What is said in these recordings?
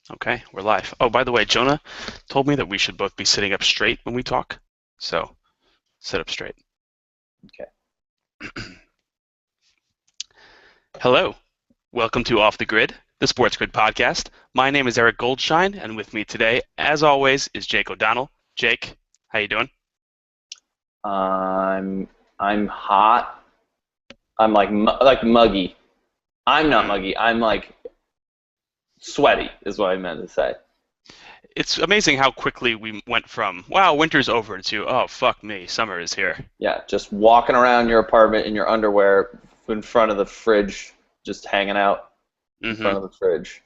Okay, we're live. Oh, by the way, Jonah told me that we should both be sitting up straight when we talk. So, sit up straight. Okay. Hello. Welcome to Off the Grid, the Sports Grid podcast. My name is Eric Goldstein, and with me today, as always, is Jake O'Donnell. Jake, how you doing? I'm hot. I'm like muggy. I'm not Mm. muggy. I'm like sweaty is what I meant to say. It's amazing how quickly we went from, wow, winter's over, to, oh, fuck me, summer is here. Yeah, just walking around your apartment in your underwear in front of the fridge, just hanging out in Hmm. front of the fridge.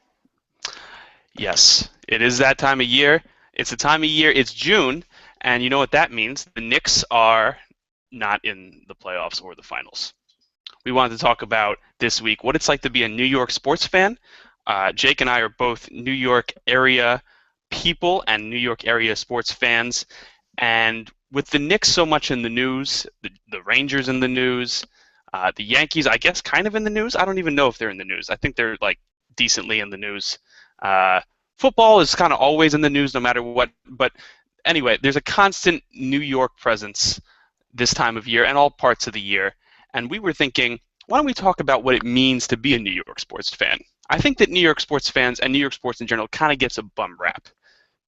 Yes, it is that time of year. It's the time of year, it's June, and you know what that means? The Knicks are not in the playoffs or the finals. We wanted to talk about this week what it's like to be a New York sports fan. Jake and I are both New York area people and New York area sports fans. And with the Knicks so much in the news, the Rangers in the news, the Yankees, I guess, kind of in the news. I don't even know if they're in the news. I think they're like decently in the news. Uh, Football is kind of always in the news no matter what. But anyway, there's a constant New York presence this time of year and all parts of the year. And we were thinking, why don't we talk about what it means to be a New York sports fan? I think that New York sports fans and New York sports in general kind of gets a bum rap.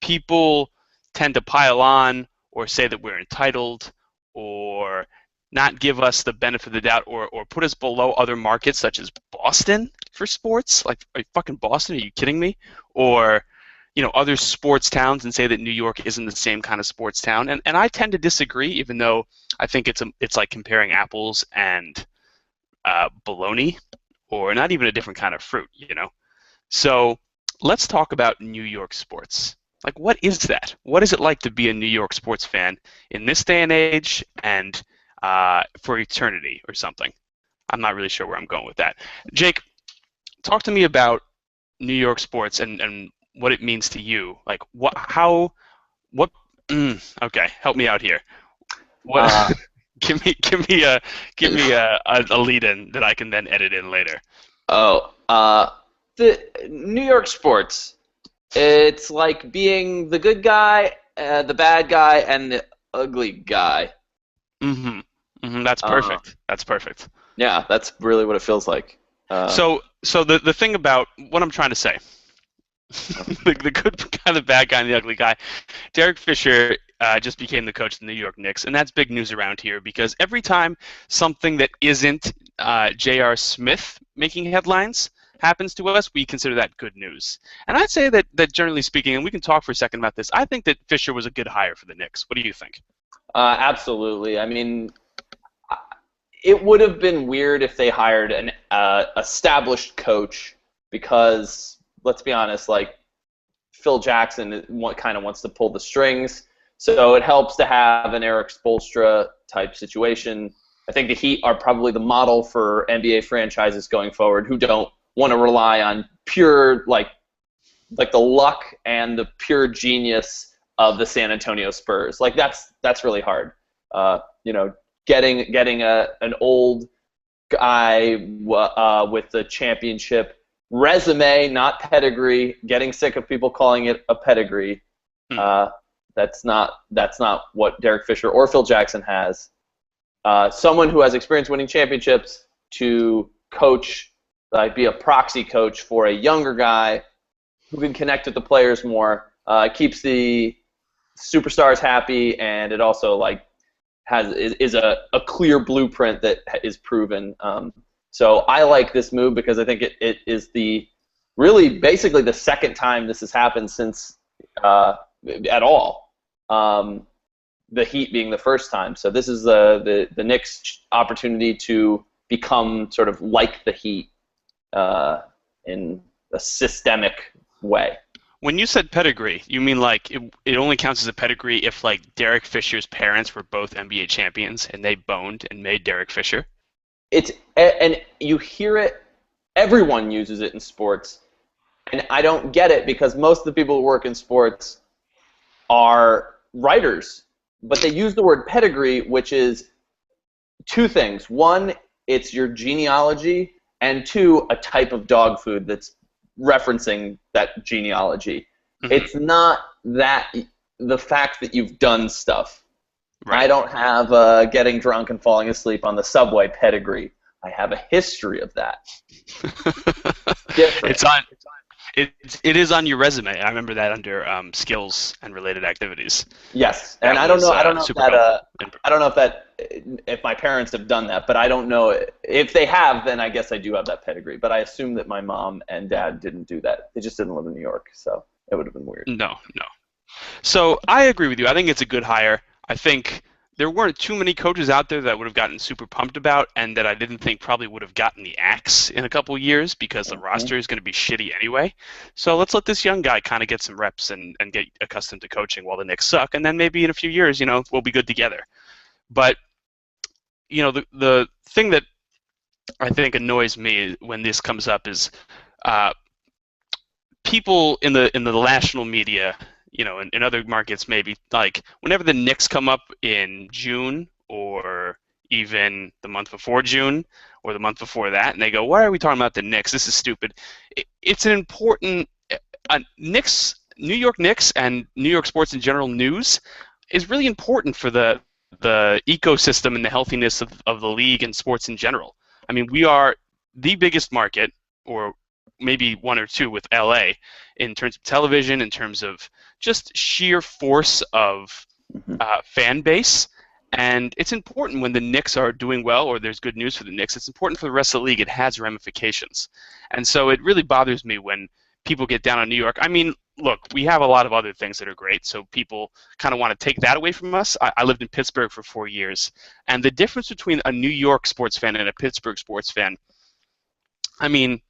People tend to pile on or say that we're entitled or not give us the benefit of the doubt or put us below other markets such as Boston for sports. Like, are you fucking Boston? Are you kidding me? Or other sports towns and say that New York isn't the same kind of sports town. And I tend to disagree, even though I think it's like comparing apples and bologna, or not even a different kind of fruit. So let's talk about New York sports. Like, what is that? What is it like to be a New York sports fan in this day and age and for eternity or something? I'm not really sure where I'm going with that. Jake, talk to me about New York sports and what it means to you. Like, what? Okay, help me out here. What? Uh, give me a lead in that I can then edit in later. oh, the New York sports. It's like being the good guy, the bad guy, and the ugly guy. Mm-hmm. That's Uh, perfect. That's perfect. yeah, that's really what it feels like. Uh, So the thing about what I'm trying to say, the good guy, the bad guy, and the ugly guy. Derek Fisher just became the coach of the New York Knicks, and that's big news around here because every time something that isn't J.R. Smith making headlines happens to us, we consider that good news. And I'd say that generally speaking, and we can talk for a second about this, I think that Fisher was a good hire for the Knicks. What do you think? absolutely. I mean, it would have been weird if they hired an established coach because, let's be honest, like Phil Jackson kind of wants to pull the strings. So it helps to have an Eric Spoelstra type situation. I think the Heat are probably the model for NBA franchises going forward who don't want to rely on pure like the luck and the pure genius of the San Antonio Spurs. Like that's really hard. You know, getting an old guy with the championship resume, not pedigree. Getting sick of people calling it a pedigree. Hmm. Uh, that's not what Derek Fisher or Phil Jackson has. Someone who has experience winning championships to coach, like be a proxy coach for a younger guy who can connect with the players more, keeps the superstars happy, and it also like is a clear blueprint that is proven. So I like this move because I think it is the really basically the second time this has happened since at all. The Heat being the first time. So this is the Knicks' opportunity to become sort of like the Heat in a systemic way. When you said pedigree, you mean like it only counts as a pedigree if like Derek Fisher's parents were both NBA champions and they boned and made Derek Fisher? And you hear it. Everyone uses it in sports, and I don't get it because most of the people who work in sports are writers, but they use the word pedigree, which is two things. One, it's your genealogy, and two, a type of dog food that's referencing that genealogy. Mm-hmm. It's not that the fact that you've done stuff. Right. I don't have getting drunk and falling asleep on the subway pedigree. I have a history of that. Different. It is on your resume. I remember that under skills and related activities. Yes, and That I don't was, know. I don't know if super that. helpful. I don't know if my parents have done that, but I don't know if they have. Then I guess I do have that pedigree. But I assume that my mom and dad didn't do that. They just didn't live in New York, so it would have been weird. No. So I agree with you. I think it's a good hire. I think there weren't too many coaches out there that would have gotten super pumped about, and that I didn't think probably would have gotten the axe in a couple of years because the roster is going to be shitty anyway. So let's let this young guy kind of get some reps and get accustomed to coaching while the Knicks suck, and then maybe in a few years, we'll be good together. But the thing that I think annoys me when this comes up is people in the national media, in other markets maybe, like whenever the Knicks come up in June or even the month before June or the month before that, and they go, "Why are we talking about the Knicks? This is stupid." It's an important New York Knicks and New York sports in general news is really important for the ecosystem and the healthiness of the league and sports in general. I mean, we are the biggest market, or maybe one or two with LA, in terms of television, in terms of just sheer force of fan base. And it's important when the Knicks are doing well or there's good news for the Knicks. It's important for the rest of the league. It has ramifications. And so it really bothers me when people get down on New York. I mean, look, we have a lot of other things that are great, so people kind of want to take that away from us. I lived in Pittsburgh for 4 years, and the difference between a New York sports fan and a Pittsburgh sports fan, I mean,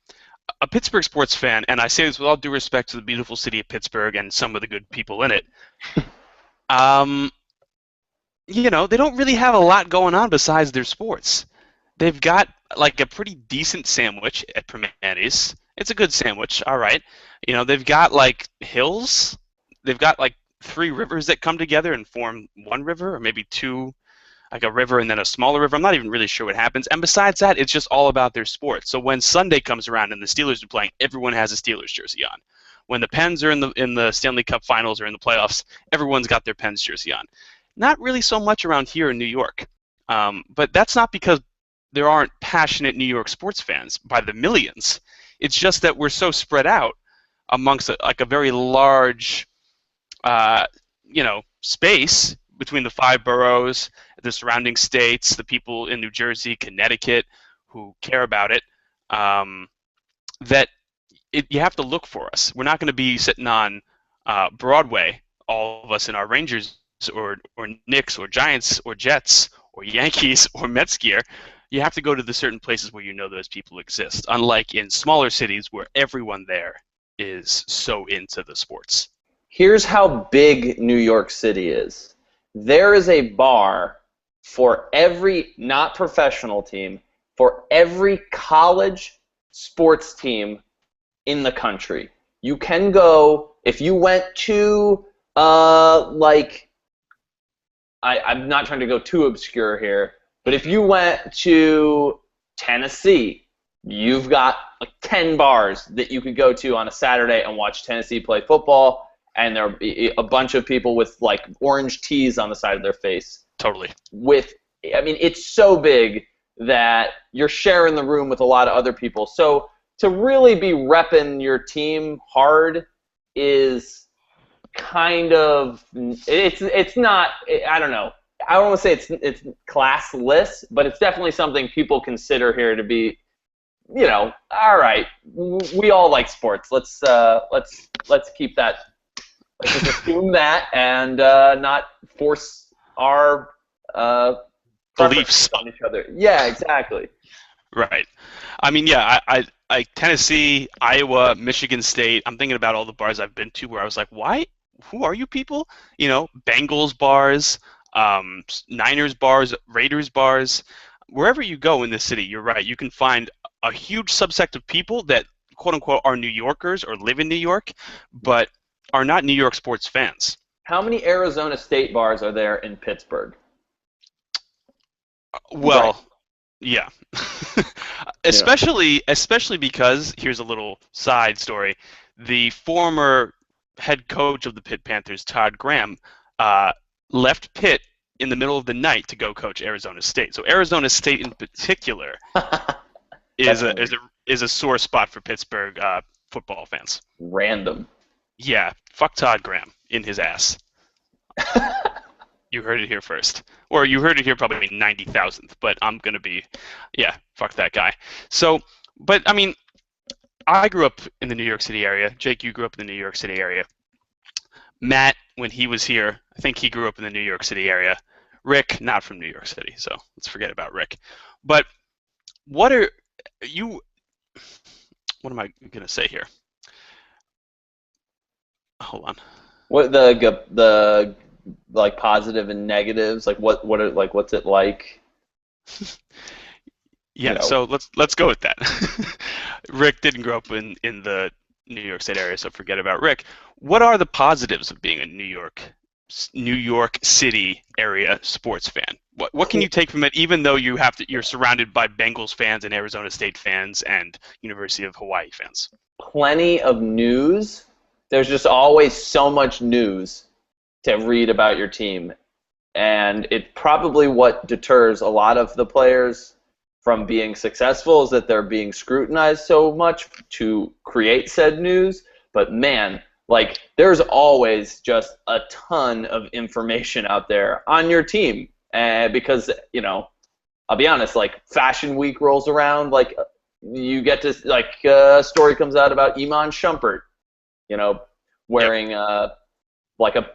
a Pittsburgh sports fan, and I say this with all due respect to the beautiful city of Pittsburgh and some of the good people in it, they don't really have a lot going on besides their sports. They've got like a pretty decent sandwich at Primanti's. It's a good sandwich, all right. They've got like hills. They've got like 3 rivers that come together and form one river, or maybe 2, like a river and then a smaller river. I'm not even really sure what happens. And besides that, it's just all about their sport. So when Sunday comes around and the Steelers are playing, everyone has a Steelers jersey on. When the Pens are in the Stanley Cup Finals or in the playoffs, everyone's got their Pens jersey on. Not really so much around here in New York. But that's not because there aren't passionate New York sports fans by the millions. It's just that we're so spread out amongst a very large, space between the 5 boroughs, the surrounding states, the people in New Jersey, Connecticut, who care about it. You have to look for us. We're not going to be sitting on Broadway, all of us in our Rangers or Knicks or Giants or Jets or Yankees or Mets gear. You have to go to the certain places where those people exist, unlike in smaller cities where everyone there is so into the sports. Here's how big New York City is. There is a bar for every not professional team, for every college sports team in the country. You can go, if you went to, I'm not trying to go too obscure here, but if you went to Tennessee, you've got like 10 bars that you could go to on a Saturday and watch Tennessee play football, and there are a bunch of people with like orange tees on the side of their face. Totally. It's so big that you're sharing the room with a lot of other people. So to really be repping your team hard is kind of, it's not, I don't know. I don't want to say it's classless, but it's definitely something people consider here to be, all right, we all like sports. Let's keep that. Let's just assume that and not force our beliefs on each other. Yeah, exactly. Right. I mean, yeah, I Tennessee, Iowa, Michigan State. I'm thinking about all the bars I've been to where I was like, why? Who are you people? Bengals bars. Niners bars, Raiders bars, wherever you go in the city, you're right. You can find a huge subsect of people that, quote unquote, are New Yorkers or live in New York, but are not New York sports fans. How many Arizona State bars are there in Pittsburgh? Well, Yeah. Yeah. Especially because here's a little side story. The former head coach of the Pitt Panthers, Todd Graham, uh, left Pitt in the middle of the night to go coach Arizona State. So Arizona State in particular is That's a funny. is a is a sore spot for Pittsburgh football fans. Random. Yeah, fuck Todd Graham in his ass. You heard it here first. Or you heard it here probably 90,000th, but I'm going to be, yeah, fuck that guy. So, but I mean, I grew up in the New York City area. Jake, you grew up in the New York City area. Matt, when he was here, I think he grew up in the New York City area. Rick, not from New York City, so let's forget about Rick. But what are you, what am I going to say here? Hold on. What the like positive and negatives? Like what are like what's it like? You Yeah, know, so let's go with that. Rick didn't grow up in the New York State area, so forget about Rick. What are the positives of being a New York City area sports fan? What can you take from it, even though you're surrounded by Bengals fans and Arizona State fans and University of Hawaii fans? plenty of news. There's just always so much news to read about your team. And it's probably what deters a lot of the players from being successful is that they're being scrutinized so much to create said news. But man, like there's always just a ton of information out there on your team. Because, I'll be honest, like Fashion Week rolls around, like you get to, like a story comes out about Iman Shumpert, you know, Yep. wearing like a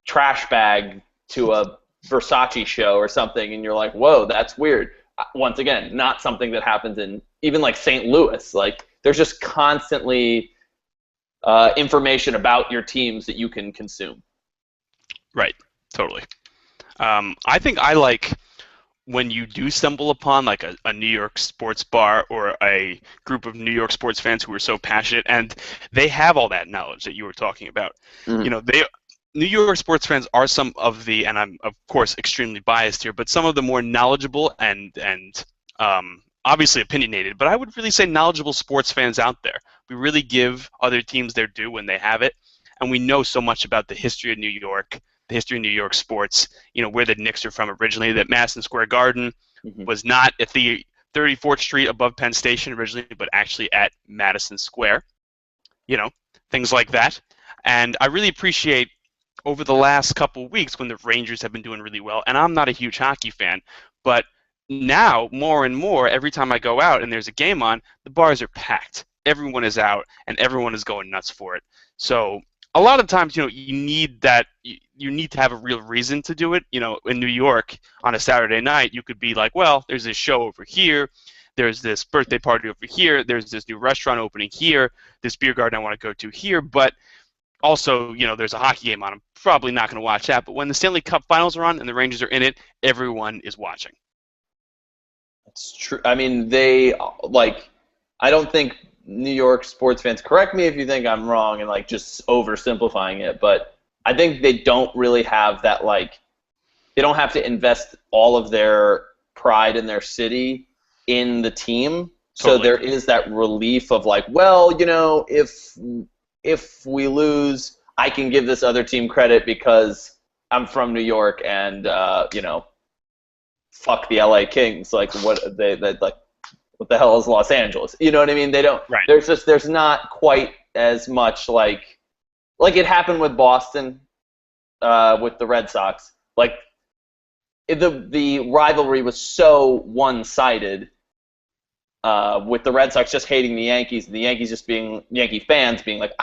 trash bag to a Versace show or something, and you're like, whoa, that's weird. Once again, not something that happens in even like St. Louis. Like, there's just constantly information about your teams that you can consume. Right. Totally. I think I like when you do stumble upon like a New York sports bar or a group of New York sports fans who are so passionate and they have all that knowledge that you were talking about. Mhm. They New York sports fans are some of the, and I'm of course extremely biased here, but some of the more knowledgeable and obviously opinionated, but I would really say knowledgeable sports fans out there. We really give other teams their due when they have it, and we know so much about the history of New York, the history of New York sports. Where the Knicks are from originally. That Madison Square Garden Mhm. was not at the 34th Street above Penn Station originally, but actually at Madison Square. You know, things like that. And I really appreciate over the last couple of weeks when the Rangers have been doing really well. And I'm not a huge hockey fan, but now more and more, every time I go out and there's a game on, the bars are packed. Everyone is out and everyone is going nuts for it. So a lot of times, you need that. You need to have a real reason to do it. In New York on a Saturday night, you could be like, well, there's this show over here. There's this birthday party over here. There's this new restaurant opening here. This beer garden I want to go to here. But also, there's a hockey game on. I'm probably not going to watch that. But when the Stanley Cup Finals are on and the Rangers are in it, everyone is watching. It's true. I mean, they like. I don't think New York sports fans. Correct me if you think I'm wrong and like just oversimplifying it, but I think they don't really have that like. They don't have to invest all of their pride in their city in the team. So Totally. there is that relief of like, well, if we lose, I can give this other team credit because I'm from New York and fuck the LA Kings. Like they like what the hell is Los Angeles? You know what I mean? They don't. Right. There's not quite as much like it happened with Boston with the Red Sox. Like the rivalry was so one-sided with the Red Sox just hating the Yankees and the Yankees just being Yankee fans being like,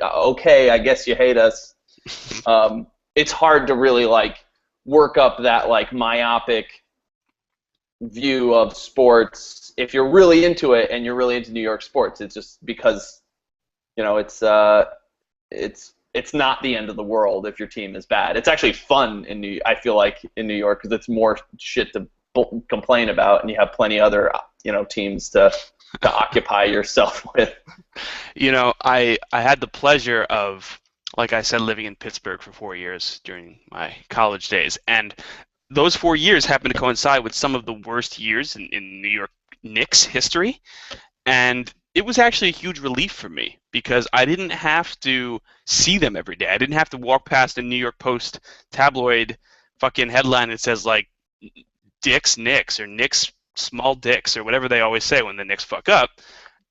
okay, I guess you hate us. It's hard to really like work up that like myopic view of sports if you're really into it and you're really into New York sports. It's just because it's not the end of the world if your team is bad. It's actually fun I feel like in New York because it's more shit to complain about and you have plenty other teams to occupy yourself with. I had the pleasure of, like I said, living in Pittsburgh for 4 years during my college days, and those 4 years happen to coincide with some of the worst years in New York Knicks history. And it was actually a huge relief for me because I didn't have to see them every day. I didn't have to walk past a New York Post tabloid fucking headline that says like Dick's Knicks or Knicks small dicks or whatever they always say when the Knicks fuck up.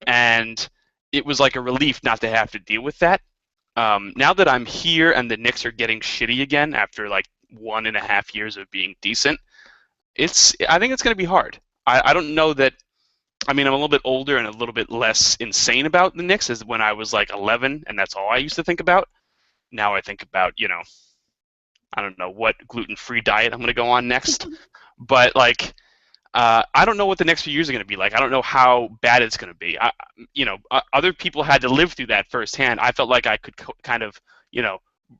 And it was like a relief not to have to deal with that. Now that I'm here and the Knicks are getting shitty again after like 1.5 years of being decent, I think it's going to be hard. I don't know that. I mean, I'm a little bit older and a little bit less insane about the Knicks as when I was like 11, and that's all I used to think about. Now I think about, I don't know what gluten-free diet I'm going to go on next. But, like, I don't know what the next few years are going to be like. I don't know how bad it's going to be. Other people had to live through that firsthand. I felt like I could kind of,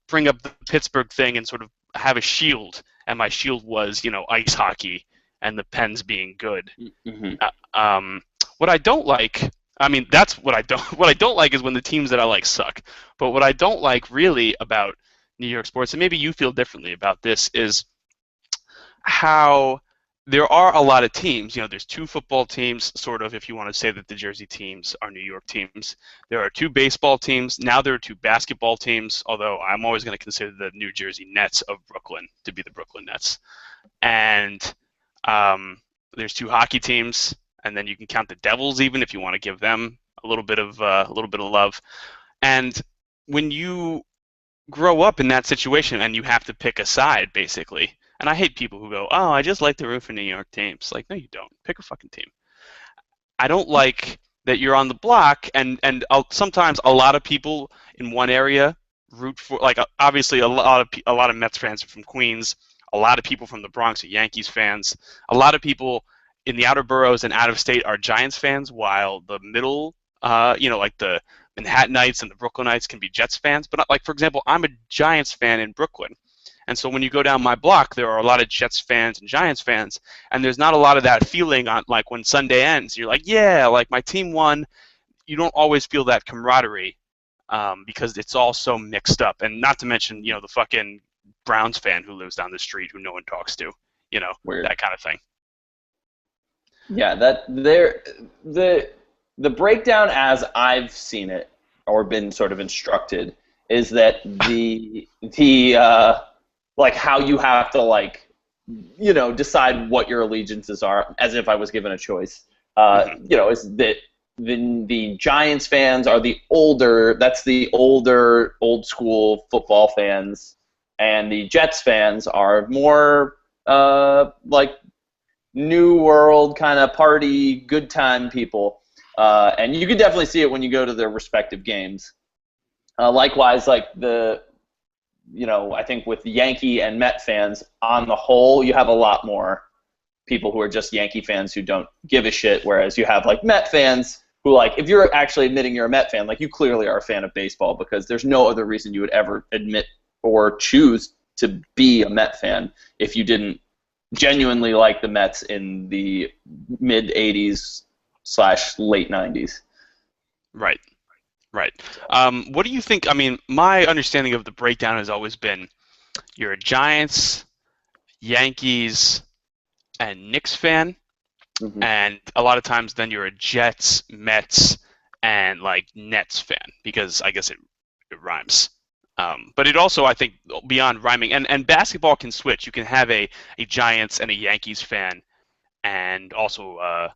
bring up the Pittsburgh thing and sort of have a shield, and my shield was, ice hockey and the Pens being good. Mm-hmm. What I don't like, I mean, that's what I don't. What I don't like is when the teams that I like suck. But what I don't like really about New York sports, and maybe you feel differently about this, is how there are a lot of teams. There's 2 football teams, sort of, if you want to say that the Jersey teams are New York teams. There are 2 baseball teams. Now there are 2 basketball teams, although I'm always going to consider the New Jersey Nets of Brooklyn to be the Brooklyn Nets. And there's 2 hockey teams, and then you can count the Devils even if you want to give them a little bit of love. And when you grow up in that situation and you have to pick a side, basically, and I hate people who go, "Oh, I just like to root for New York teams." Like, no, you don't. Pick a fucking team. I don't like that you're on the block, and sometimes a lot of people in one area root for, like, obviously a lot of Mets fans are from Queens. A lot of people from the Bronx are Yankees fans. A lot of people in the outer boroughs and out of state are Giants fans, while the middle, like the Manhattanites and the Brooklynites can be Jets fans. But, like, for example, I'm a Giants fan in Brooklyn. And so when you go down my block, there are a lot of Jets fans and Giants fans, and there's not a lot of that feeling on, like, when Sunday ends. You're like, yeah, like, my team won. You don't always feel that camaraderie because it's all so mixed up. And not to mention, the fucking Browns fan who lives down the street who no one talks to, Weird. That kind of thing. Yeah, the breakdown as I've seen it or been sort of instructed is that the like how you have to, like, decide what your allegiances are, as if I was given a choice. Is that the Giants fans are the older old school football fans, and the Jets fans are more like new world kind of party, good time people. And you can definitely see it when you go to their respective games. Likewise, like I think with Yankee and Met fans, on the whole, you have a lot more people who are just Yankee fans who don't give a shit, whereas you have, like, Met fans who, like, if you're actually admitting you're a Met fan, like, you clearly are a fan of baseball, because there's no other reason you would ever admit or choose to be a Met fan if you didn't genuinely like the Mets in the mid 80s / late 90s. Right. What do you think? I mean, my understanding of the breakdown has always been you're a Giants, Yankees, and Knicks fan, and a lot of times then you're a Jets, Mets, and, like, Nets fan, because I guess it rhymes. But it also, I think, beyond rhyming, and basketball can switch. You can have a Giants and a Yankees fan, and also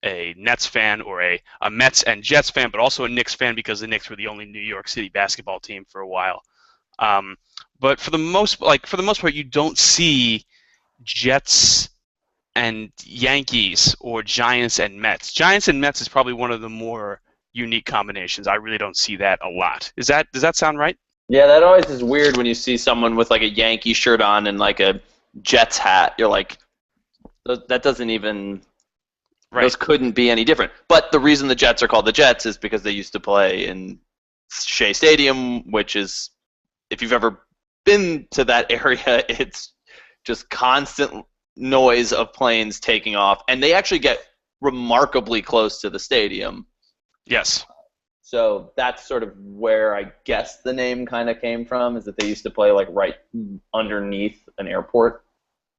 a Nets fan, or a Mets and Jets fan, but also a Knicks fan, because the Knicks were the only New York City basketball team for a while. But for the most part, you don't see Jets and Yankees or Giants and Mets. Giants and Mets is probably one of the more unique combinations. I really don't see that a lot. Does that sound right? Yeah, that always is weird when you see someone with, like, a Yankee shirt on and, like, a Jets hat. You're like, that doesn't even. Right. Those couldn't be any different. But the reason the Jets are called the Jets is because they used to play in Shea Stadium, which is, if you've ever been to that area, it's just constant noise of planes taking off, and they actually get remarkably close to the stadium. Yes. So that's sort of where I guess the name kind of came from, is that they used to play, like, right underneath an airport.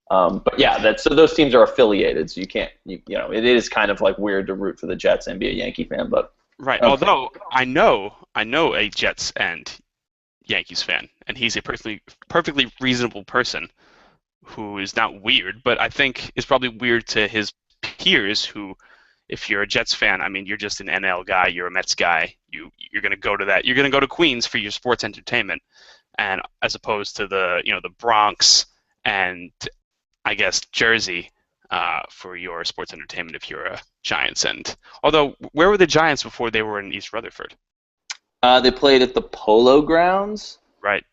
But yeah, so those teams are affiliated, so you can't, it is kind of like weird to root for the Jets and be a Yankee fan, but Right. okay. Although I know a Jets and Yankees fan, and he's a perfectly reasonable person who is not weird, but I think is probably weird to his peers who, if you're a Jets fan, I mean, you're just an NL guy, you're a Mets guy, you're going to go to that, you're going to go to Queens for your sports entertainment, and as opposed to the Bronx and I guess Jersey for your sports entertainment if you're a Giants. And although, where were the Giants before they were in East Rutherford? They played at the Polo Grounds, Right.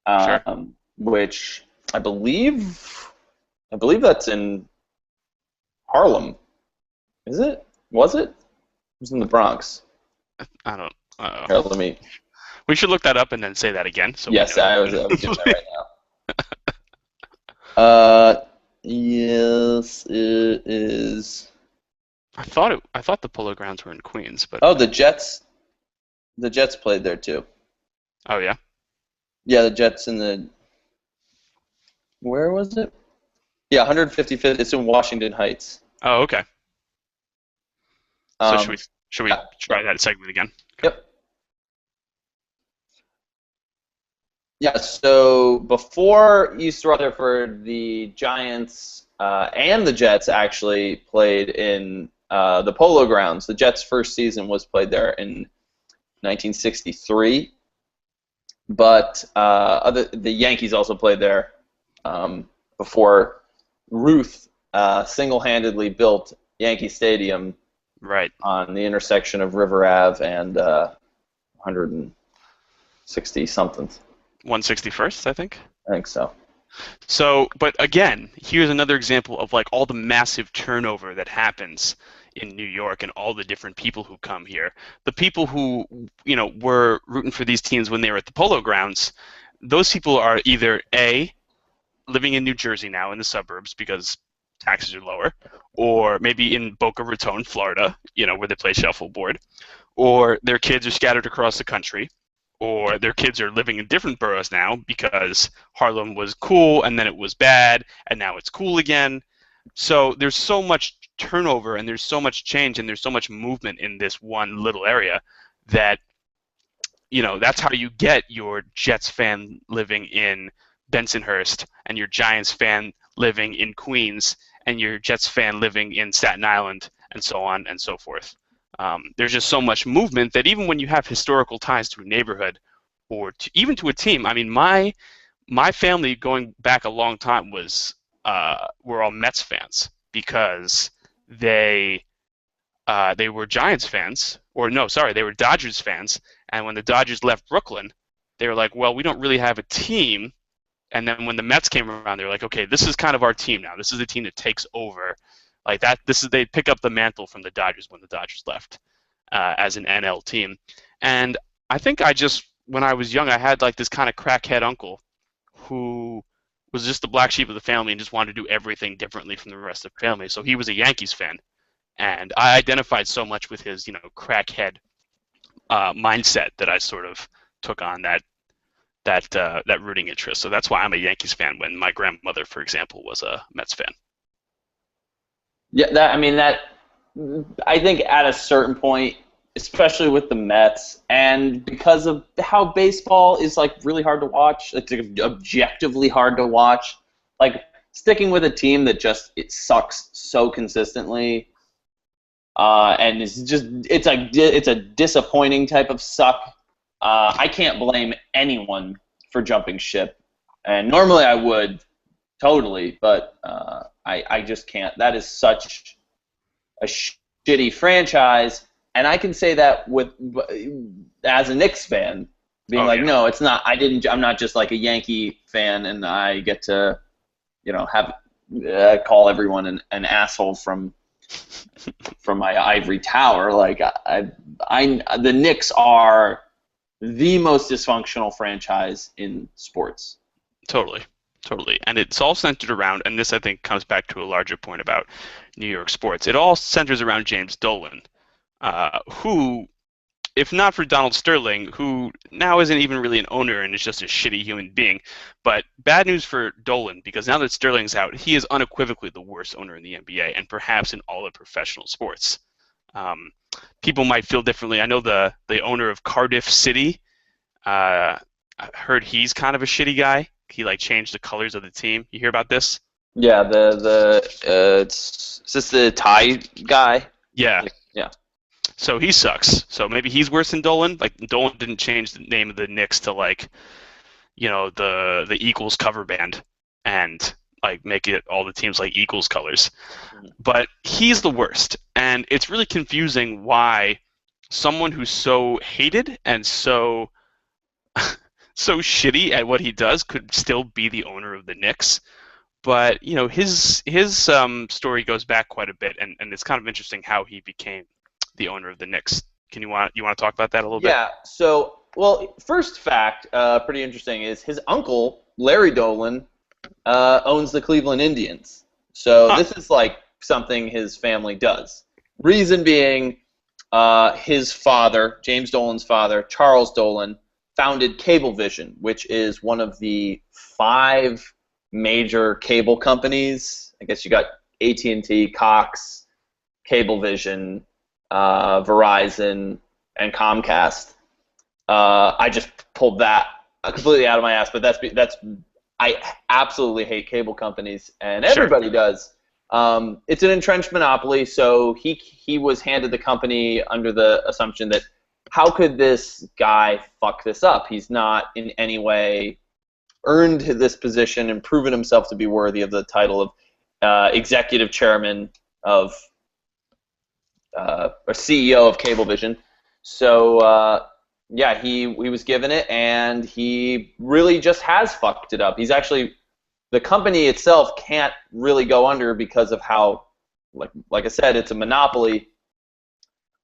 um, Sure. which I believe that's in Harlem. Is it? Was it? It was in the Bronx. I don't. Here, let me. We should look that up and then say that again. So Yes, we know. I was doing that right now. Yes, it is. I thought the Polo Grounds were in Queens, but Oh, the Jets. The Jets played there too. oh yeah. Yeah, the Jets in the. Where was it? Yeah, 155th. It's in Washington Heights. Oh, okay. So should we yeah. try that segment again? Yep. Yeah, so before East Rutherford, the Giants and the Jets actually played in the Polo Grounds. The Jets' first season was played there in 1963, but the Yankees also played there before Ruth single-handedly built Yankee Stadium Right. on the intersection of River Ave and 160-something. 161st, I think. I think so. So, but again, here's another example of like all the massive turnover that happens in New York and all the different people who come here. The people who, were rooting for these teams when they were at the Polo Grounds, those people are either A, living in New Jersey now in the suburbs because taxes are lower, or maybe in Boca Raton, Florida, where they play shuffleboard, or their kids are scattered across the country, or their kids are living in different boroughs now because Harlem was cool and then it was bad and now it's cool again. So there's so much turnover and there's so much change and there's so much movement in this one little area that that's how you get your Jets fan living in Bensonhurst and your Giants fan living in Queens and your Jets fan living in Staten Island and so on and so forth. There's just so much movement that even when you have historical ties to a neighborhood or even to a team, I mean, my family going back a long time were all Mets fans because they were Giants fans, or no, sorry, they were Dodgers fans. And when the Dodgers left Brooklyn, they were like, well, we don't really have a team. And then when the Mets came around, they were like, okay, this is kind of our team now. This is the team that takes over. Like that, they pick up the mantle from the Dodgers when the Dodgers left as an NL team. And I think when I was young, I had like this kind of crackhead uncle who was just the black sheep of the family and just wanted to do everything differently from the rest of the family. So he was a Yankees fan. And I identified so much with his, crackhead mindset that I sort of took on that rooting interest. So that's why I'm a Yankees fan when my grandmother, for example, was a Mets fan. Yeah, I think at a certain point, especially with the Mets, and because of how baseball is like really hard to watch, it's like objectively hard to watch, like sticking with a team that it sucks so consistently, and it's a disappointing type of suck. I can't blame anyone for jumping ship, and normally I would totally, but I just can't. That is such a shitty franchise, and I can say that as a Knicks fan, being no, it's not. I'm not just like a Yankee fan, and I get to, have call everyone an asshole from my ivory tower. Like the Knicks are the most dysfunctional franchise in sports. Totally. And it's all centered around, and this I think comes back to a larger point about New York sports. It all centers around James Dolan, who if not for Donald Sterling, who now isn't even really an owner and is just a shitty human being. But bad news for Dolan, because now that Sterling's out, he is unequivocally the worst owner in the NBA and perhaps in all of professional sports. People might feel differently. I know the owner of Cardiff City, I heard he's kind of a shitty guy. He like changed the colors of the team. You hear about this? Yeah, is this the Thai guy? Yeah. Yeah. So he sucks. So maybe he's worse than Dolan. Like Dolan didn't change the name of the Knicks to like, the Eagles cover band and like make it all the teams like Eagles colors. But he's the worst, and it's really confusing why someone who's so hated and so so shitty at what he does could still be the owner of the Knicks. But his story goes back quite a bit, and it's kind of interesting how he became the owner of the Knicks. You want to talk about that a little bit? Yeah. So, well, first fact, pretty interesting, is his uncle Larry Dolan owns the Cleveland Indians. So this is like something his family does. Reason being, his father, James Dolan's father, Charles Dolan, founded Cablevision, which is one of the 5 major cable companies. I guess you got AT&T, Cox, Cablevision, Verizon, and Comcast. I just pulled that completely out of my ass, but that's I absolutely hate cable companies, and everybody does. It's an entrenched monopoly, so he was handed the company under the assumption that how could this guy fuck this up? He's not in any way earned this position and proven himself to be worthy of the title of executive chairman of or CEO of Cablevision. So yeah, he was given it, and he really just has fucked it up. He's actually, the company itself can't really go under because of how, like I said, it's a monopoly.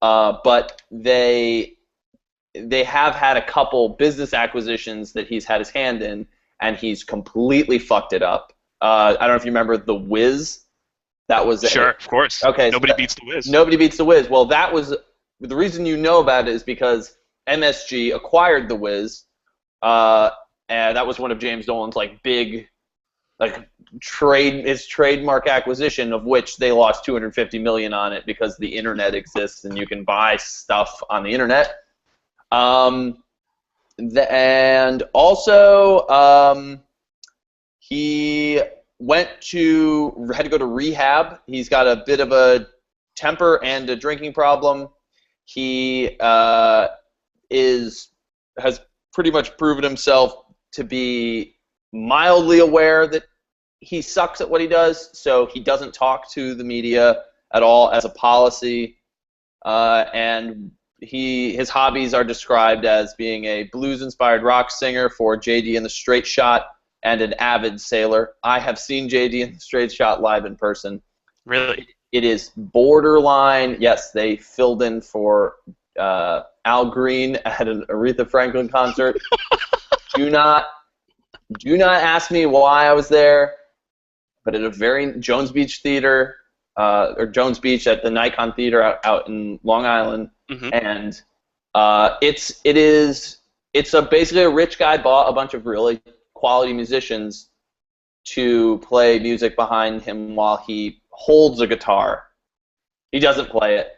But they have had a couple business acquisitions that he's had his hand in, and he's completely fucked it up. I don't know if you remember The Wiz. That was sure, of course. Okay, nobody beats The Wiz. Nobody beats The Wiz. Well, that was the reason you know about it is because MSG acquired The Wiz, and that was one of James Dolan's big his trademark acquisition, of which they lost $250 million on it because the internet exists and you can buy stuff on the internet. And also, he had to go to rehab. He's got a bit of a temper and a drinking problem. He has pretty much proven himself to be mildly aware that he sucks at what he does, so he doesn't talk to the media at all as a policy, and his hobbies are described as being a blues-inspired rock singer for J.D. and the Straight Shot and an avid sailor. I have seen J.D. and the Straight Shot live in person. Really? It is borderline. Yes, they filled in for Al Green at an Aretha Franklin concert. Do not ask me why I was there, but at a very Jones Beach Theater, or Jones Beach at the Nikon Theater out in Long Island, and it's basically a rich guy bought a bunch of really quality musicians to play music behind him while he holds a guitar. He doesn't play it.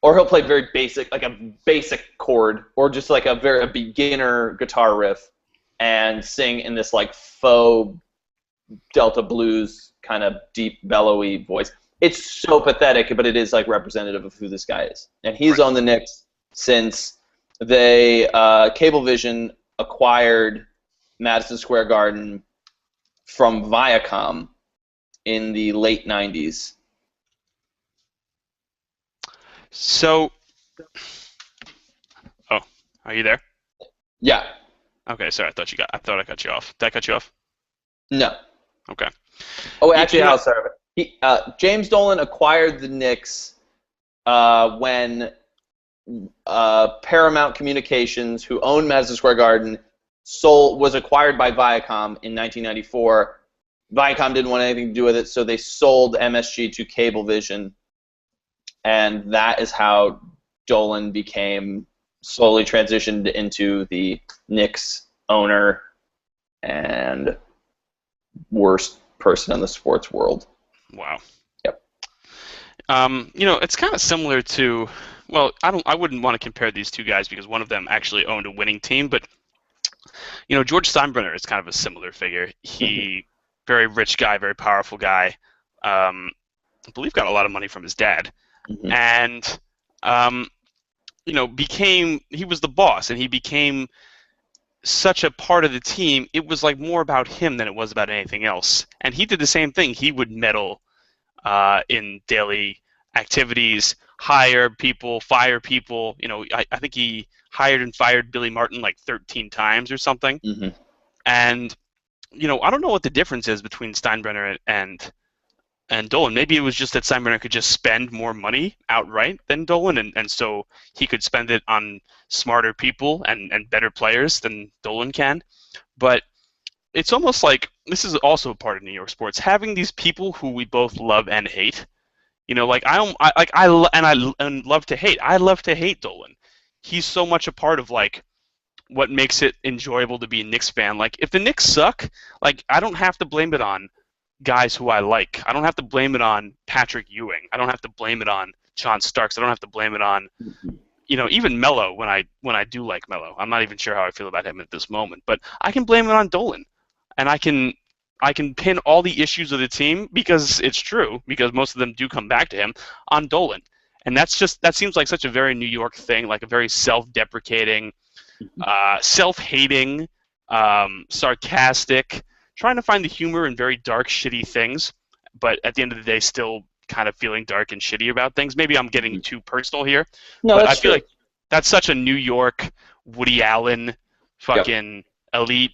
Or he'll play very basic, like a basic chord, or just like a beginner guitar riff, and sing in this faux Delta blues kind of deep bellowy voice. It's so pathetic, but it is representative of who this guy is. And he's on the Knicks since Cablevision acquired Madison Square Garden from Viacom in the late 90s. So, are you there? Yeah. Okay, sorry. I thought I cut you off. Did I cut you off? No. Okay. Oh, actually, I'll start. James Dolan acquired the Knicks when Paramount Communications, who owned Madison Square Garden, was acquired by Viacom in 1994. Viacom didn't want anything to do with it, so they sold MSG to Cablevision, and that is how Dolan became slowly transitioned into the Knicks owner and worst person in the sports world. Wow. Yep. It's kind of similar to, well, I wouldn't want to compare these two guys because one of them actually owned a winning team, but George Steinbrenner is kind of a similar figure. He, very rich guy, very powerful guy. I believe got a lot of money from his dad, Mm-hmm. and he was the boss, and he became such a part of the team. It was like more about him than it was about anything else. And he did the same thing. He would meddle in daily activities, hire people, fire people. I think he hired and fired Billy Martin like 13 times or something. Mm-hmm. And I don't know what the difference is between Steinbrenner and Dolan. Maybe it was just that Steinbrenner could just spend more money outright than Dolan, and so he could spend it on smarter people and better players than Dolan can. But it's almost like this is also a part of New York sports, having these people who we both love and hate. Like I love to hate. I love to hate Dolan. He's so much a part of like what makes it enjoyable to be a Knicks fan. Like if the Knicks suck, like I don't have to blame it on guys who I like. I don't have to blame it on Patrick Ewing. I don't have to blame it on John Starks. I don't have to blame it on, even Melo when I do like Melo. I'm not even sure how I feel about him at this moment, but I can blame it on Dolan, and I can pin all the issues of the team because it's true, because most of them do come back to him, on Dolan, and that seems like such a very New York thing, like a very self-deprecating, self-hating, sarcastic, trying to find the humor in very dark, shitty things, but at the end of the day, still kind of feeling dark and shitty about things. Maybe I'm getting too personal here, No, but that's I feel true. like that's such a New York, Woody Allen, fucking elite,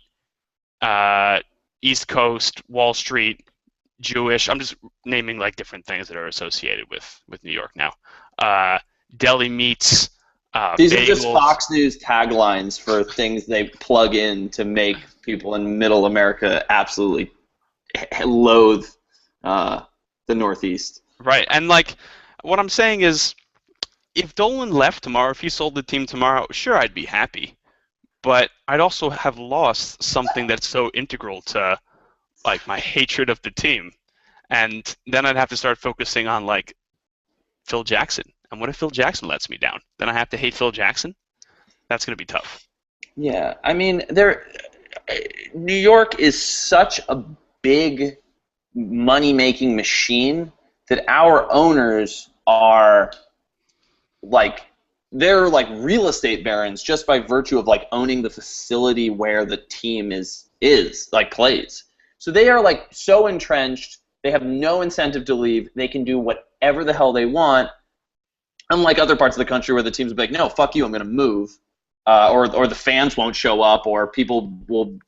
East Coast, Wall Street, Jewish. I'm just naming like different things that are associated with New York now. Deli meats, These bagels. are just Fox News taglines for things they plug in to make people in Middle America absolutely loathe the Northeast. Right, and like what I'm saying is, if Dolan left tomorrow, if he sold the team tomorrow, sure, I'd be happy, but I'd also have lost something that's so integral to like my hatred of the team, and then I'd have to start focusing on like Phil Jackson. And what if Phil Jackson lets me down? Then I have to hate Phil Jackson? That's going to be tough. Yeah, I mean, New York is such a big money-making machine that our owners are like, they're like real estate barons just by virtue of like owning the facility where the team is like plays. So they are like so entrenched. They have no incentive to leave. They can do whatever the hell they want. Unlike other parts of the country where the teams will be like, no, fuck you, I'm going to move. Or the fans won't show up, or people will,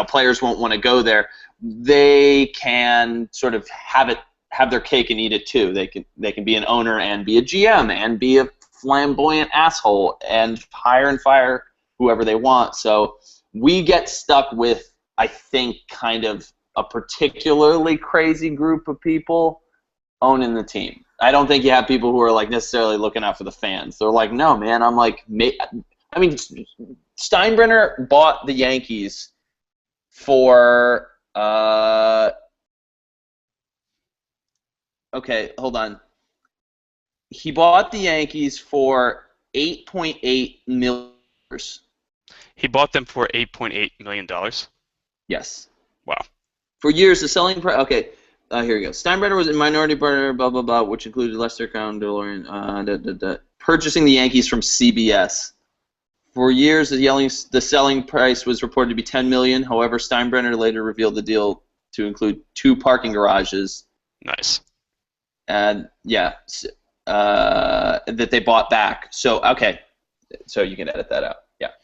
players won't want to go there. They can sort of have their cake and eat it too. They can be an owner and be a GM and be a flamboyant asshole and hire and fire whoever they want. So we get stuck with, I think, kind of a particularly crazy group of people owning the team. I don't think you have people who are like necessarily looking out for the fans. They're like, no, man, I mean, Steinbrenner bought the Yankees for okay, hold on. He bought the Yankees for $8.8 million. He bought them for $8.8 million. Yes. Wow. For years, the selling price. Okay, here we go. Steinbrenner was a minority partner, blah blah blah, which included Lester Crown, DeLorean, purchasing the Yankees from CBS. For years, the selling price was reported to be $10 million. However, Steinbrenner later revealed the deal to include 2 parking garages. Nice. And that they bought back. So okay, so you can edit that out.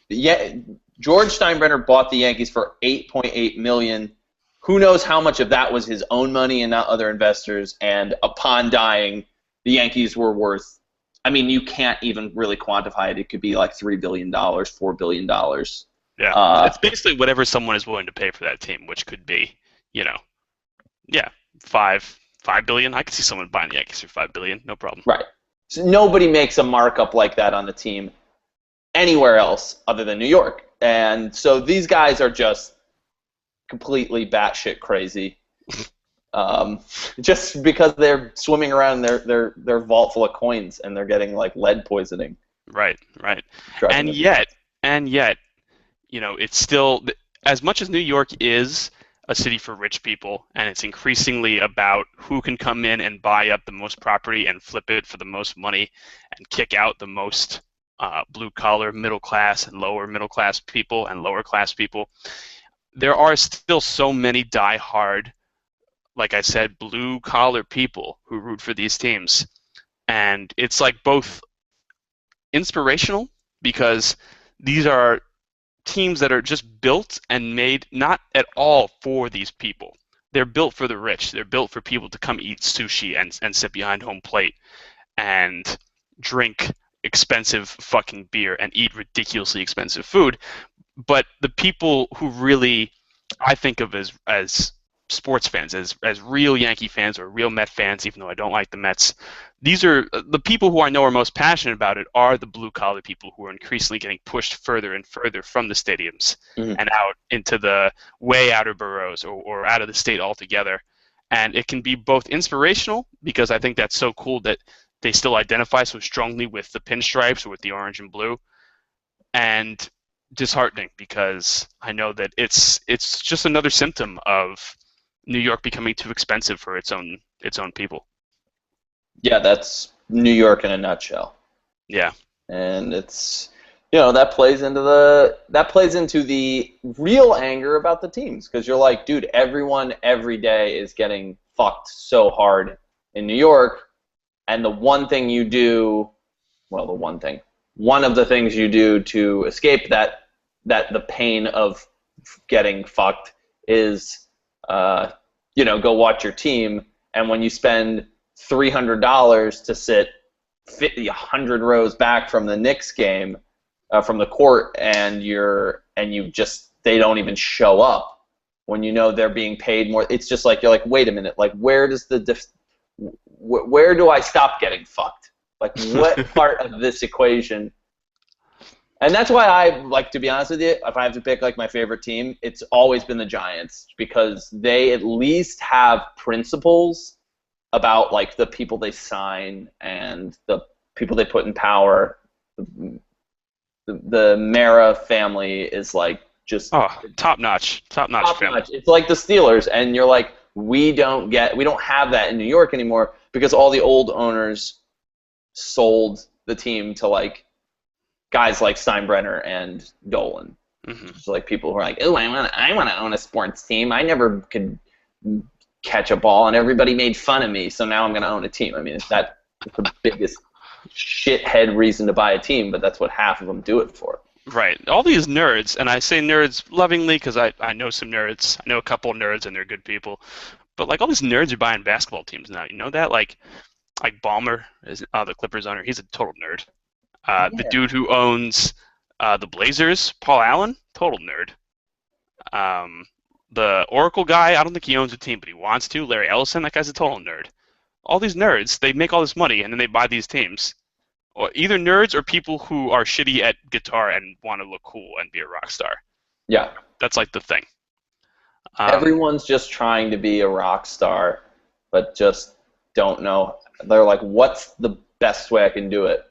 Yeah. George Steinbrenner bought the Yankees for $8.8 million. Who knows how much of that was his own money and not other investors? And upon dying, the Yankees were worth, I mean, you can't even really quantify it. It could be like $3 billion, $4 billion. Yeah, it's basically whatever someone is willing to pay for that team, which could be, $5 billion. I could see someone buying the Yankees for $5 billion, no problem. Right. So nobody makes a markup like that on the team. anywhere else other than New York. And so these guys are just completely batshit crazy. Just because they're swimming around in their vault full of coins and they're getting like lead poisoning. Right. And yet, it's still, as much as New York is a city for rich people, and it's increasingly about who can come in and buy up the most property and flip it for the most money and kick out the most blue-collar, middle-class, and lower middle-class people and lower-class people. There are still so many die-hard, like I said, blue-collar people who root for these teams. And it's like both inspirational because these are teams that are just built and made not at all for these people. They're built for the rich. They're built for people to come eat sushi and sit behind home plate and drink expensive fucking beer and eat ridiculously expensive food. But the people who really I think of as sports fans, as real Yankee fans or real Met fans, even though I don't like the Mets, these are the people who I know are most passionate about it are the blue-collar people who are increasingly getting pushed further and further from the stadiums and out into the way outer boroughs or out of the state altogether. And it can be both inspirational, because I think that's so cool that they still identify so strongly with the pinstripes or with the orange and blue, and disheartening, because I know that it's just another symptom of New York becoming too expensive for its own people. Yeah, that's New York in a nutshell. Yeah. And it's that plays into the real anger about the teams, because you're like, dude, everyone every day is getting fucked so hard in New York, and one of the things you do to escape that the pain of getting fucked is go watch your team. And when you spend $300 to sit 100 rows back from the Knicks game, from the court, and they don't even show up when they're being paid more. It's just like, you're like, wait a minute, like where do I stop getting fucked? Like what part of this equation? And that's why I like, to be honest with you, if I have to pick like my favorite team, it's always been the Giants, because they at least have principles about like the people they sign and the people they put in power. The Mara family is like just top notch family. It's like the Steelers, and you're like, we don't have that in New York anymore, because all the old owners sold the team to like guys like Steinbrenner and Dolan. It's like people who are like, oh, I want to own a sports team. I never could catch a ball, and everybody made fun of me, so now I'm going to own a team. I mean, it's the biggest shithead reason to buy a team, but that's what half of them do it for. Right. All these nerds, and I say nerds lovingly because I know some nerds. I know a couple of nerds, and they're good people. But like all these nerds are buying basketball teams now. You know that? Like Ballmer is the Clippers owner. He's a total nerd. The dude who owns the Blazers, Paul Allen, total nerd. The Oracle guy, I don't think he owns a team, but he wants to. Larry Ellison, that guy's a total nerd. All these nerds, they make all this money, and then they buy these teams. Or either nerds or people who are shitty at guitar and want to look cool and be a rock star. Yeah. That's like the thing. Everyone's just trying to be a rock star, but just don't know. They're like, what's the best way I can do it?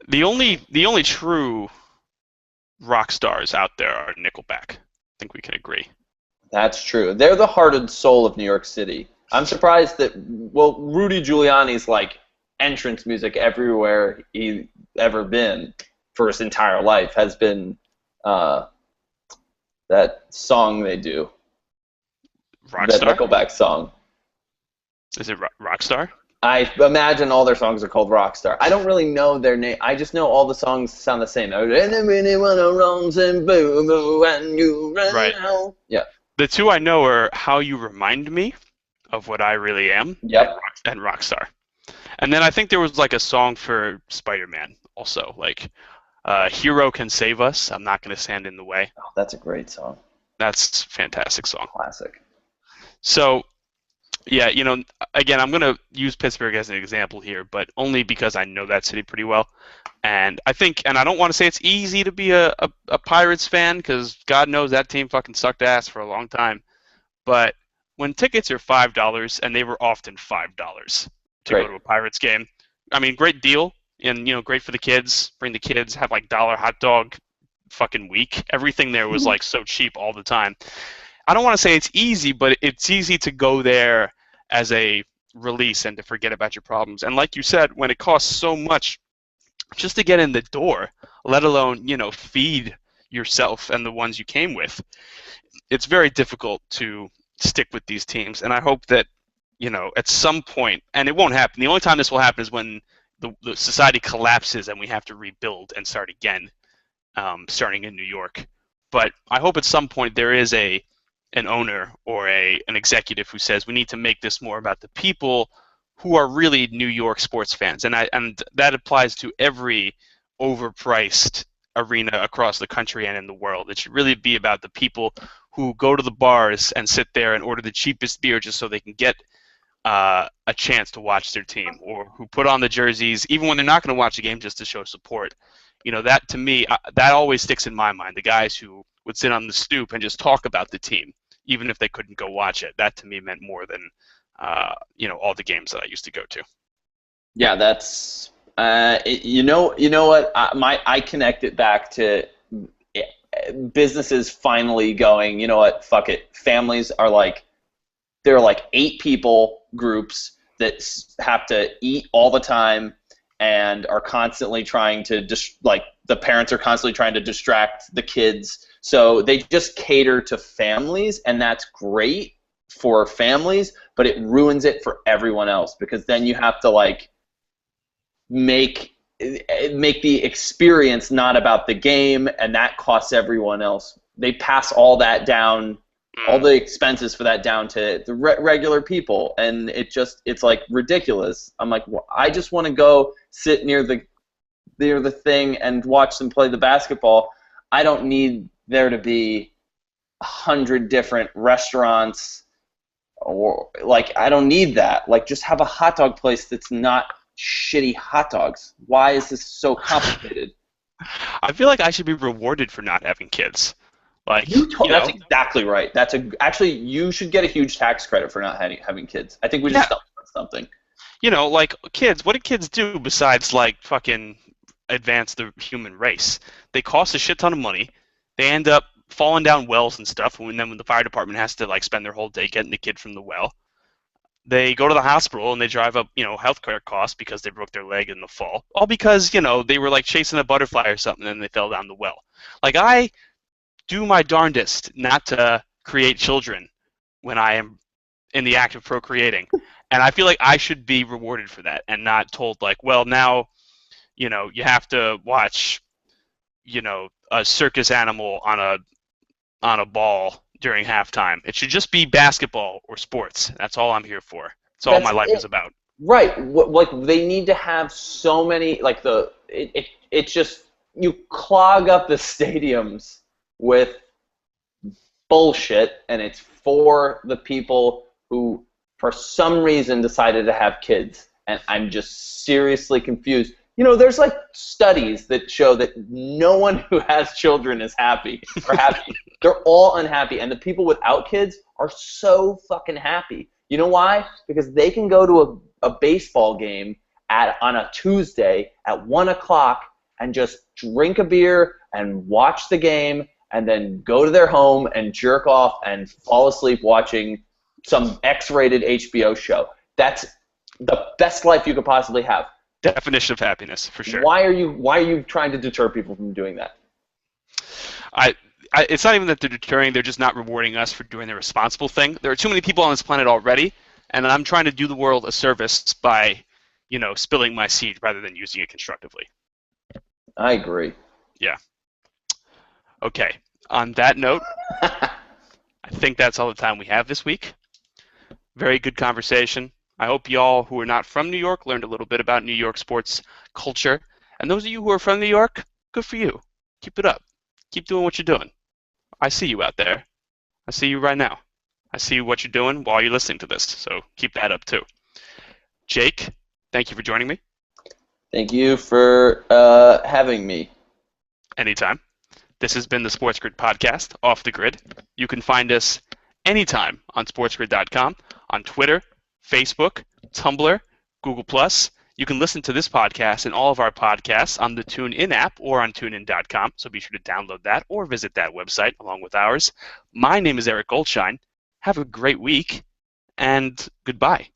The only true rock stars out there are Nickelback. I think we can agree. That's true. They're the heart and soul of New York City. I'm surprised that, Rudy Giuliani's like entrance music everywhere he's ever been for his entire life has been that song they do. Rockstar? That Nickelback song. Is it Rockstar? I imagine all their songs are called Rockstar. I don't really know their name. I just know all the songs sound the same. Right. Yeah. The two I know are How You Remind Me of What I Really Am. Yep. And Rockstar. And then I think there was like a song for Spider-Man also, like Hero Can Save Us. I'm Not Going to Stand in the Way. Oh, that's a great song. That's a fantastic song. Classic. So Yeah, again, I'm going to use Pittsburgh as an example here, but only because I know that city pretty well. And I think, and I don't want to say it's easy to be a Pirates fan because God knows that team fucking sucked ass for a long time. But when tickets are $5, and they were often $5 to go Great. to a Pirates game, I mean, great deal, and great for the kids. Bring the kids, have like dollar hot dog fucking week. Everything there was like so cheap all the time. I don't want to say it's easy, but it's easy to go there as a release and to forget about your problems. And like you said, when it costs so much just to get in the door, let alone, feed yourself and the ones you came with, it's very difficult to stick with these teams. And I hope that, at some point, and it won't happen, the only time this will happen is when the society collapses and we have to rebuild and start again, starting in New York. But I hope at some point there is an owner or an executive who says we need to make this more about the people who are really New York sports fans, and that applies to every overpriced arena across the country and in the world. It should really be about the people who go to the bars and sit there and order the cheapest beer just so they can get a chance to watch their team, or who put on the jerseys even when they're not going to watch the game just to show support. That to me, that always sticks in my mind. The guys who would sit on the stoop and just talk about the team, even if they couldn't go watch it. That to me meant more than all the games that I used to go to. Yeah, that's you know what I connect it back to businesses finally going, you know what, fuck it. Families are like, there are like 8 people groups that have to eat all the time and are constantly trying to the parents are constantly trying to distract the kids. So they just cater to families, and that's great for families, but it ruins it for everyone else, because then you have to like make the experience not about the game, and that costs everyone else. They pass all that down, all the expenses for that down to the regular people, and it's like ridiculous. I'm like, well, I just want to go sit near the thing and watch them play the basketball. I don't need there to be 100 different restaurants, or like, I don't need that. Like, just have a hot dog place that's not shitty hot dogs. Why is this so complicated? I feel like I should be rewarded for not having kids. Like, That's exactly right. Actually, you should get a huge tax credit for not having kids. I think we just stumbled on something. Like kids, what do kids do besides like fucking advance the human race? They cost a shit ton of money. They end up falling down wells and stuff, and then when the fire department has to like spend their whole day getting the kid from the well, they go to the hospital and they drive up, healthcare costs because they broke their leg in the fall, all because they were like chasing a butterfly or something and they fell down the well. Like, I do my darndest not to create children when I am in the act of procreating. And I feel like I should be rewarded for that and not told like, well, now, you have to watch, a circus animal on a ball during halftime. It should just be basketball or sports. That's all I'm here for. That's all my life is about. Right. Like, they need to have so many, like, it's just, you clog up the stadiums with bullshit, and it's for the people who, for some reason, decided to have kids. And I'm just seriously confused. There's like studies that show that no one who has children is happy or happy. They're all unhappy, and the people without kids are so fucking happy. You know why? Because they can go to a baseball game on a Tuesday at 1 o'clock and just drink a beer and watch the game, and then go to their home and jerk off and fall asleep watching some X-rated HBO show. That's the best life you could possibly have. Definition of happiness, for sure. Why are you trying to deter people from doing that? It's not even that they're deterring, they're just not rewarding us for doing the responsible thing. There are too many people on this planet already, and I'm trying to do the world a service by, spilling my seed rather than using it constructively. I agree. Yeah. Okay. On that note, I think that's all the time we have this week. Very good conversation. I hope y'all who are not from New York learned a little bit about New York sports culture. And those of you who are from New York, good for you. Keep it up. Keep doing what you're doing. I see you out there. I see you right now. I see what you're doing while you're listening to this, so keep that up too. Jake, thank you for joining me. Thank you for having me. Anytime. This has been the Sports Grid Podcast, Off the Grid. You can find us anytime on sportsgrid.com, on Twitter, Facebook, Tumblr, Google+. You can listen to this podcast and all of our podcasts on the TuneIn app or on tunein.com, so be sure to download that or visit that website along with ours. My name is Eric Goldshine. Have a great week, and goodbye.